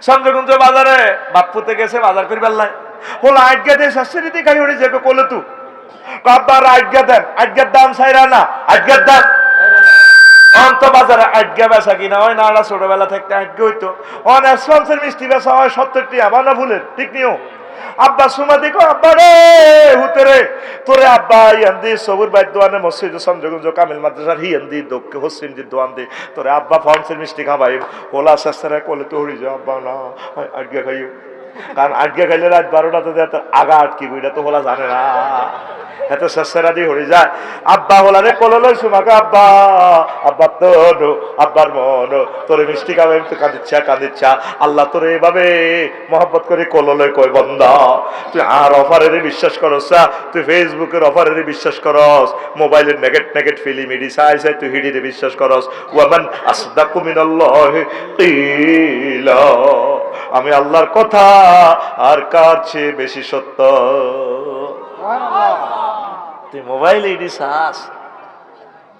চন্দ্রকুঞ্জ বাজারে বাপ্পুতে গেছে বাজার করি বেল্লায় হলো আজ্ঞা দিয়ে শাশুড়িতে খাই উঠে যাবে কোলে তু আব্বার আজ্ঞা দেন, আজ্ঞার দাম চাইরা না, আজ্ঞার দাম অন্ত বাজারে আজ্ঞা বেচা কিনা হয় না। ছোটবেলা থেকে আজ্ঞা হইতো অনেক সঞ্চের মিষ্টি বেচা হয় 70টি আবার না ভুলের ঠিক নিও। আব্বা সুমা দেখো আব্বা রে হুতে রে তোরে আব্বা ইয়ান্দি সবুর বাইর দোয়ানে মসজিদ চন্দ্রগঞ্জ কামিল মাদ্রাসার হিয়ান্দি দক্ষে হোসেনজির দোয়ান দি তোরে আব্বা ফনসের মিষ্টি খাবাই হোলা শাস্তারা কোলে তো হরি যাও আব্বা না আজ্ঞা খাইও। কারণ আজ্ঞা খাইলে রাত 12টাতে আগা আটকি বইটা তো হোলা জানে না, এত শেষেরা দিয়ে হয়ে যায়। আব্বা হোলারে কোলে সুমাকে আব্বা আব্বা তো আব্বার মন তোরে মিষ্টি খাবে তো কাঁদিচ্ছা কাঁদিচ্ছা আল্লাহ তোরে এভাবে মহব্বত করে কোলে কই বন্দা তুই আর অফারের বিশ্বাস করস না, তুই ফেসবুকের অফারের বিশ্বাস করস, মোবাইলের নেগেট নেগেট ফিল্ম ইডি চাই চাই তুই হিডিরে বিশ্বাস করস। ওয়ামান আসদাকু মিনাল্লাহি কিলা আমি আল্লাহর কথা আর কার চেয়ে বেশি সত্য। তুই মোবাইল ইডি চাস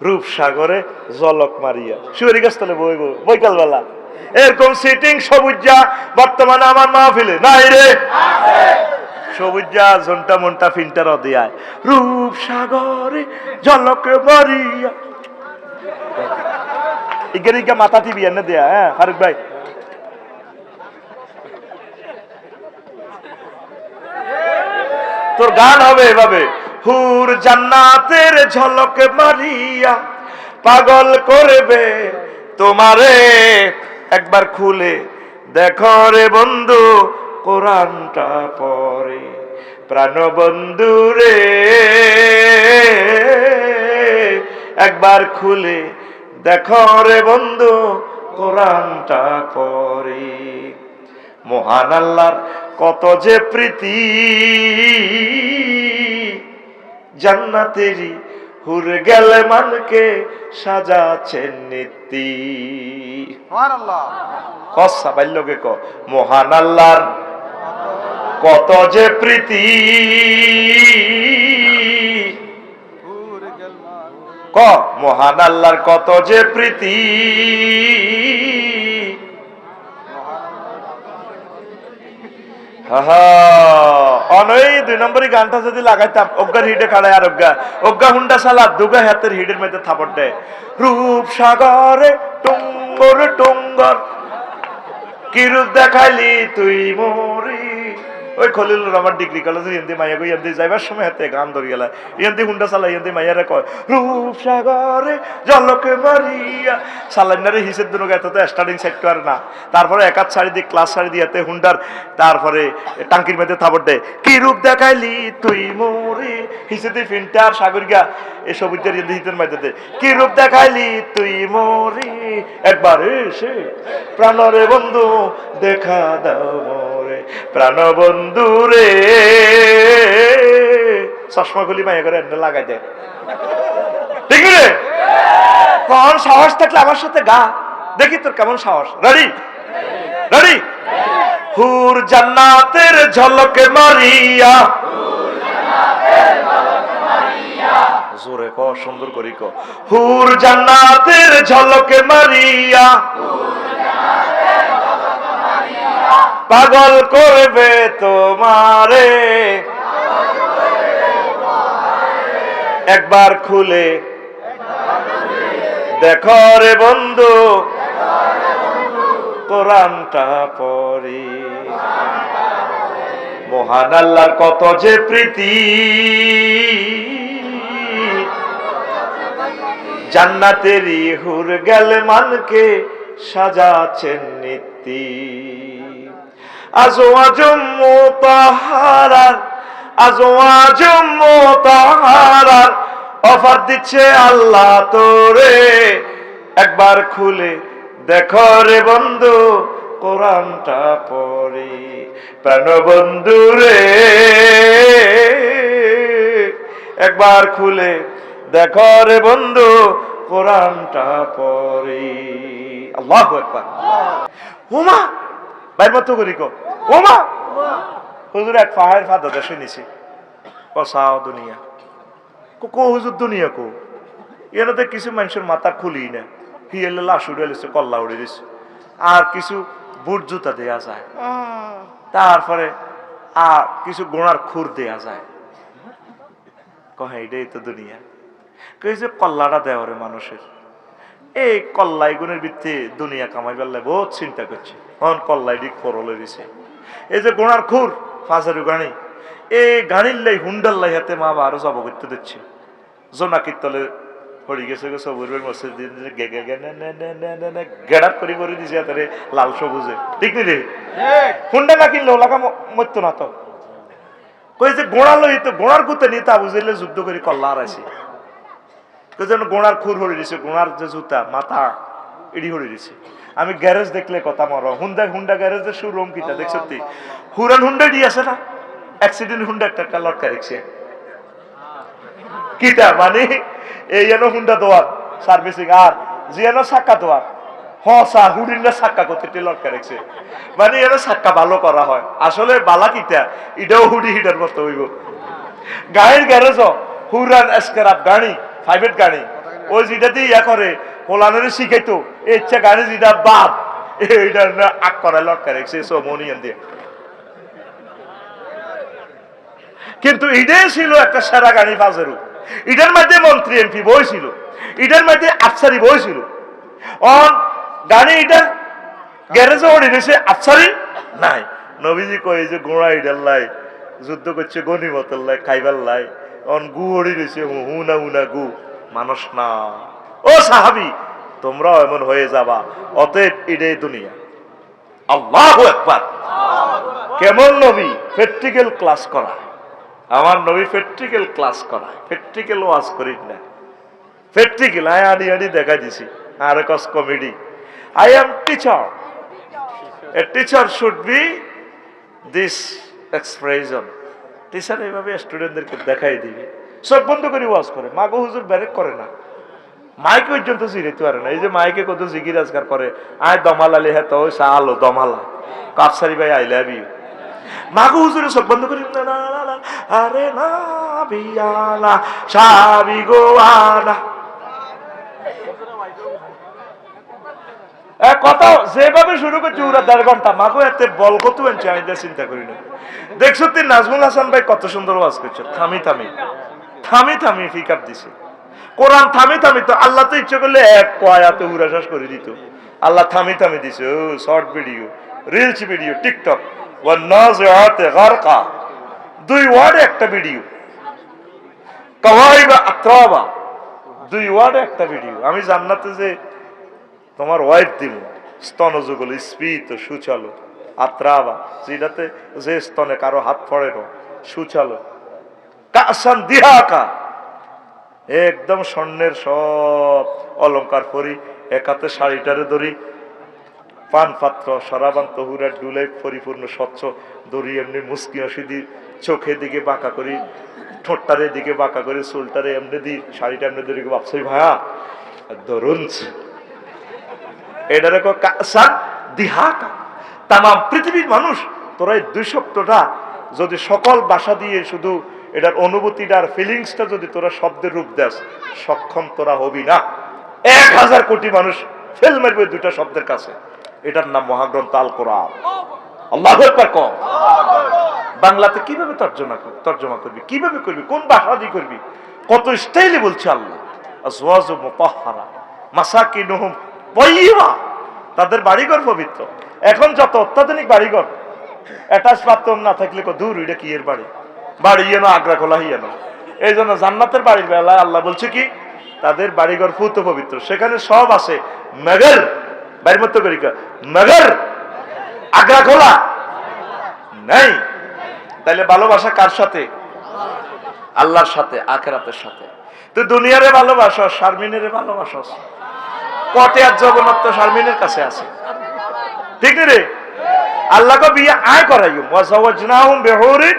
রূপসাগরে জলক মারিয়া শুয়ারি গাছ তলে বইব বৈকাল বেলা এরকম সিটিং সবুজা বর্তমানে আমার মাহফিলে নাই রে সবুজা ঝন্টা মন্টা ফিল্টার দিয়ায় রূপসাগরে জলক মারিয়া ইগেরিকা মাথা টিভি এনে দেয়া। হ্যাঁ ফারুক ভাই তোর গান হবে এভাবে হুর জান্নাতের ঝলক মারিয়া পাগল করবে তোমারে একবার খুলে দেখো রে বন্ধু কোরআনটা পড়ে প্রাণ বন্ধু রে একবার খুলে দেখো রে বন্ধু কোরআনটা পড়ে। মহান আল্লাহর কত যে প্রীতি জান্নাতেরই হুর গেলে মানকে সাজাচ্ছেন নীতি। সুবহানাল্লাহ কসা বাইলকে ক মহান আল্লাহর কত যে প্রীতি ক মহান আল্লাহর কত যে প্রীতি অনই 2 নম্বরই গানটা যদি লাগাইতাম অজ্ঞার হিডে খাড়ায় আর অজ্ঞা হুন্ডা সালা দুগা হাতের হিডের মধ্যে থাপড় দেয় রূপসাগরে টুঙ্গর টুঙ্গর কি রূপ দেখাইলি তুই মরি। ওই খলিল রহমান ডিগ্রি কলেজে হিন্দি মাইয়া গো হিন্দি যাইবার সময় হাতে গান ধরে গেল হিন্দি হুন্ডা চালাই হিন্দি মাইয়ারে কয় রূপসাগরে জলকে মারিয়া সালাইনারে হিসেব দুনো গাইতে তো স্টার্টিং সেক্টর না তারপরে একাত শাড়ি দিয়ে ক্লাস শাড়ি দিয়াতে হুন্ডার তারপরে টাঙ্কির মধ্যে থাপড় দেয় কি রূপ দেখাইলি তুই মরি হিসেবে ফিল্টার সাগরিকা এই সবুজের হিন্দি হিতের মধ্যে কি রূপ দেখাইলি তুই মরি একবার এসে প্রাণরে বন্ধু দেখা দাও মরে প্রাণ বন্ধু রে চশমা গুলি মাইয়া করে লাগাই দেয় ঠিক রে কোন সাহস থাকলে আমার সাথে গা দেখি তোর কেমন সাহস। রেডি রেডি হুর জান্নাতের ঝলকে মারিয়া জোরে ক সুন্দর করি ক হুর জান্নাতের ঝলকে মারিয়া পাগল করবে তোমারে একবার খুলে দেখো রে বন্ধু কোরআনটা পড়ি। মহান আল্লাহর কত যে প্রীতি জান্নাতেরই হুর গেলে মানকে সাজাচ্ছেন নীতি। আজওয়াজুম মুতাহারার আজওয়াজুম মুতাহারার অফার দিচ্ছে আল্লাহ তোরে একবার খুলে দেখো রে বন্ধু কোরআনটা পড়ি প্রাণ বন্ধু রে একবার খুলে দেখো রে বন্ধু কোরআনটা পড়ি। আল্লাহু আকবার। ওমা বাইর মতো করি কো ওমা হুজুর এক পাহাড় ফাদা দেশে নিছি কসাও দুনিয়া কো হুজুর দুনিয়া কো এরা তো কিছু মানুষের মাথা খুলি না হিয়েলে লাশ উড়ে লেছে কল্লা উড়ে দিছে আর কিছু বুট জুতা দেয়া যায়, তারপরে আর কিছু গোড়ার খুর দেয়া যায়। কহে এটাই তো দুনিয়া। যে কল্লাটা দেওয়া রে মানুষের, এই কল্লাই গুণের ভিত্তি দুনিয়া কামাই বেললে বহুত চিন্তা করছে। কল্লাই দিক করলে দিছে, এই যে গোড়ার খুর ফাজারু গাড়ি, এই গাড়ির লাই হুন্ডার লাই হাতে মা আরো জব করতে দিচ্ছে। জোনাকির তলে পড়ে গেছে সবুরের মসজিদ গেড়াপ করে করে দিছে হাতে লাল সবুজে, ঠিক নি রে? হুন্ডা না কিনলে ওলাকা মরতো না তো। কই যে গোড়া লই তো গোড়ার গুতে নিয়ে তা বুঝলে যুদ্ধ করে কল্লা হারাইছে। যেন গোড়ার খুর হরে দিছে, গোড়ার যে জুতা মাথা এডি হরে দিছে। আমি গ্যারেজ দেখলে কথা মর হুন্ডা গ্যারেজের শোরুম কিটা দেখ সত্যি হুরান হুন্ডা ডি আছে না, অ্যাক্সিডেন্ট হুন্ডা একটা লটকা রেখছে কিটা মানে এই যেন হুন্ডা দোয়ার সার্ভিসিং আর যে যেন সাক্কা দোয়ার হসা হুডিনটা সাক্কা করতে লটকা রেখছে, মানে এর সাক্কা ভালো করা হয়। আসলে বালা কিটা এটাও হুডি হিটার মতো হইব। গাড়ির গ্যারেজ হুরান স্ক্র্যাপ গাড়ি প্রাইভেট গাড়ি ওই যেটা দিয়ে ইয়া করে পোলানের শিখাইতো এই ইচ্ছা গাড়ি যেটা বাপ এইটা আগ করায় লটকা রেখছে সোমনিয়ান দিয়ে। কিন্তু এটাই ছিল একটা সেরা গাড়ি ফাজেরু। এটার মধ্যে মন্ত্রী এমপি বই ছিল, এটার মধ্যে আফসারি বই ছিল। অন গাড়ি এটার গ্যারেজে ওড়ে দিয়েছে, আফসারি নাই। নবীজি কই যে গোড়া ইডার লাই যুদ্ধ করছে গনিমতের লাই খাইবার লাই, অন গু ওড়ে দিয়েছে হুনা হুনা গু মানুষ না। ও সাহাবি তোমরাও এমন হয়ে যাবা, অতএব এটাই দুনিয়া। আল্লাহু আকবার। কেমন নবী প্র্যাকটিক্যাল ক্লাস করা, আমার নবী প্র্যাকটিক্যাল ক্লাস করায়, প্র্যাকটিক্যাল ওয়াজ করি না, প্র্যাকটিক্যাল আই আনি আনি দেখা দিছি। আর কস comedy, I am teacher, a teacher should be this expression. Teacher এইভাবে স্টুডেন্টদেরকে দেখাই দিবি, সব বন্ধ করে ওয়াজ করে। মাগো হুজুর ব্যারেক করে না, মাইক পর্যন্ত জিরাইতে পারে না। এই যে মাইকে কত জিকির আজকার করে, আয় দমাল আলী হ্যাঁ তো আলো দমালা কাপসারি ভাই আই লাভ ইউ। মাগো হুজুরে সব বন্ধ করি আরে না বিয়ালা সাবি গোয়ানা কথা যেভাবে শুরু করছে ওরা 1.5 ঘন্টা। মাগো এতে বল কত আনছে আমি চিন্তা করি না। দেখছো তুই নাজমুল হাসান ভাই কত সুন্দর ওয়াজ করছে, থামি থামি থামি থামি ফিকার দিছে কোরআন থামি থামি। তো আল্লাহ তো ইচ্ছে করলে এক কয়াতে উড়া শেষ করে দিত, আল্লাহ থামি থামি দিছে। ও short video, reels video, TikTok দুই ওয়ার্ডে একটা ভিডিও, কাওয়াইবা আত্রাবা 2 ওয়ার্ডে একটা ভিডিও। আমি জান্নাতে যে তোমার ওয়াইফ দিব স্তনযুগল স্ফীত সুচালো আত্রাবা, যেটাতে যে স্তনে কারো হাত পড়ে না, সুচালো কাসান দিহাকা একদম স্বর্ণের সব অলংকার পরি, একাতে শাড়িটারে ধরি, পান পাত্র সরাবান তহুরার ডুলে পরিপূর্ণ স্বচ্ছ দড়ি এমনি মুস্কি হাসি দি, চোখের দিকে বাঁকা করি, ঠোঁটটারে দিকে বাঁকা করে, চুলটারে এমনি দি, শাড়িটা এমনি ধরি ভাবছই ভাইয়া ধরুন এটারে দিহাকা। তাম পৃথিবীর মানুষ তোরা এই 2 সপ্তাহটা যদি সকল ভাষা দিয়ে শুধু এটার অনুভূতিটার ফিলিংসটা যদি তোরা শব্দের রূপ দেস, সক্ষম তোরা হবি না। 1000 কোটি মানুষ ফেল মারবে 2টা শব্দের কাছে। এটার নাম মহাগ্রন্থ আল কোরআন। আল্লাহু আকবার কম। বাংলাতে কিভাবে তর্জমা করবি, কিভাবে করবি, কোন ভাষা দিয়ে করবি, কত স্টাইলে বলছে আল্লাহ। আজওয়াজু মুতাহহারা মাসাকিনুহুম তাইয়্যিবা, তাদের বাড়িঘর পবিত্র। এখন যত অত্যাধুনিক বাড়িঘর, অ্যাটাচ বাথরুম না থাকলে দূর এটা কি এর বাড়ি, বাড়ি ইয়ে না আগ্রা খোলা হিয়ে না। এই জন্য জান্নাতের বাড়ির বেলায় আল্লাহ বলছে কি তাদের বাড়িঘর পুত পবিত্র, সেখানে সব আছে মগর বাড়ির মতো করি মগর আগ্রা খোলা নাই। তাইলে ভালোবাসা কার সাথে? আল্লাহর সাথে, আখিরাতের সাথে। তো দুনিয়ারে ভালোবাসা, শারমিনের ভালোবাসা, কটে আর জগন্নাথ শারমিনের কাছে আছে, ঠিক রে? আল্লাহকে বিয়ে আয় করাইও, ওয়াজাওয়াজনাহুম বিহুরিন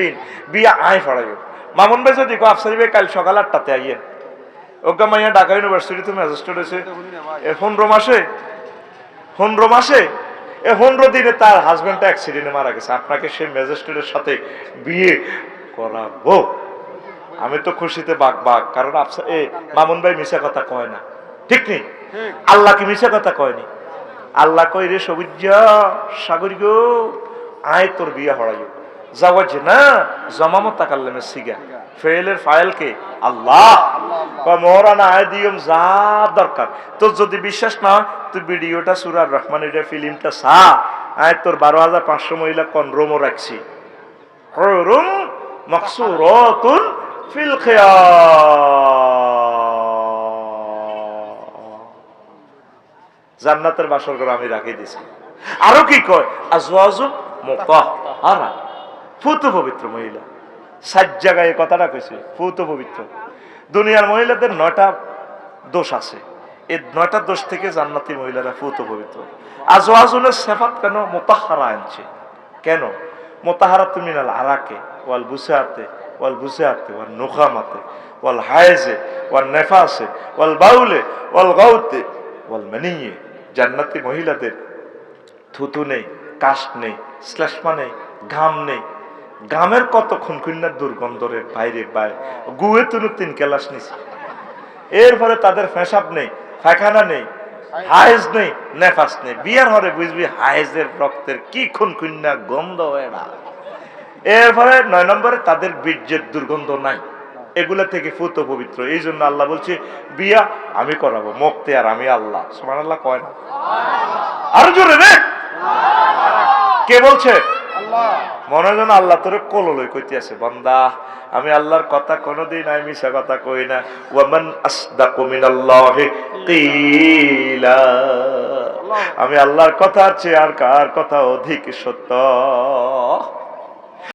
ঈন, বিয়ে আয় পড়াইও। মামুন ভাই যদি কো আফসারি ভাই কাল সকাল 8টাতে আইয়েন, ওকে মাইয়া ঢাকা ইউনিভার্সিটিতে ম্যাজিস্ট্রেট হয়েছে 15 মাসে, 15 দিনে তার হাজবেন্ডটা অ্যাক্সিডেন্টে মারা গেছে। আপনাকে সেই ম্যাজিস্ট্রেটের সাথে বিয়ে করাবো? আমি তো খুশিতে বাঘ, কারণ মামুন ভাই মিশা কথা কয় না, ঠিক নেই? আল্লাহ কি মিশা কথা কয়নি? আল্লাহ কই রে সবুজ সাগর গো আয় তোর বিয়া হড়াইও যাওয়াজ না জমামত তাকাল্লামে সিগা ফেলের ফাইলকে আল্লাহ মরানা আয় দিয়ম যা দরকার তোর যদি বিশ্বাস না তুই ভিডিওটা সূরা রহমান এটা ফিল্মটা সা আয় তোর 12,500 মহিলা কনরোমও রাখছি হুরুম মাকসুরাতুন ফিল খিয়াম জান্নাতের বাসর ঘর আমি রাখি দিছি আরো কি কয় আজওয়াজুন মুতাহহারা ফুত পবিত্র মহিলা সাত জায়গায় কথাটা কইছে ফুত পবিত্র দুনিয়ার মহিলাদের 9টা দোষ আছে এই 9টা দোষ থেকে জান্নাতি মহিলারা ফুত পবিত্র আজওয়াজুনের সিফাত কেন মুতাহহারা আনছে কেন মুতাহহারাতু মিনাল আরাকে ওয়াল বুসাতে ওয়াল নুখামাতে ওয়াল হায়েজে ওয়াল নেফাসে ওয়াল বাউলে ওয়াল গাউতে ওয়াল মানিয়ে জান্নাতি মহিলাদের থুতু নেই কাশ নেই শ্লেষ্মা নেই ঘাম নেই ঘামের কত খুনখুন্নার দুর্গন্ধরে বাইরে বাইরে গুয়ে তুনু 3 ক্লাস নিছে এরপরে তাদের পেশাব নেই পায়খানা নেই হায়েজ নেই নেফাস নেই বিয়ার হরে বুঝবি হায়েজের রক্তের কি খুনখুন্না গন্ধ এরা এরপরে 9 নম্বরে তাদের বীর্যের দুর্গন্ধ নাই এগুলা থেকে ফুত পবিত্র এই জন্য আল্লাহ বলছে বিয়া আমি করাবো মুক্তি আর আমি আল্লাহ সুবহানাল্লাহ কয় না আরো জোরে রে কে বলছে আল্লাহ মনে যেন আল্লাহ তোরে কোললই কইতে আছে বান্দা আমি আল্লাহর কথা কোনোদিন আমি মিছা কথা কই না ওয়ামান আসদাকু মিনাল্লাহি কিলা আমি আল্লাহর কথা আছে আর কার কথা অধিক সত্য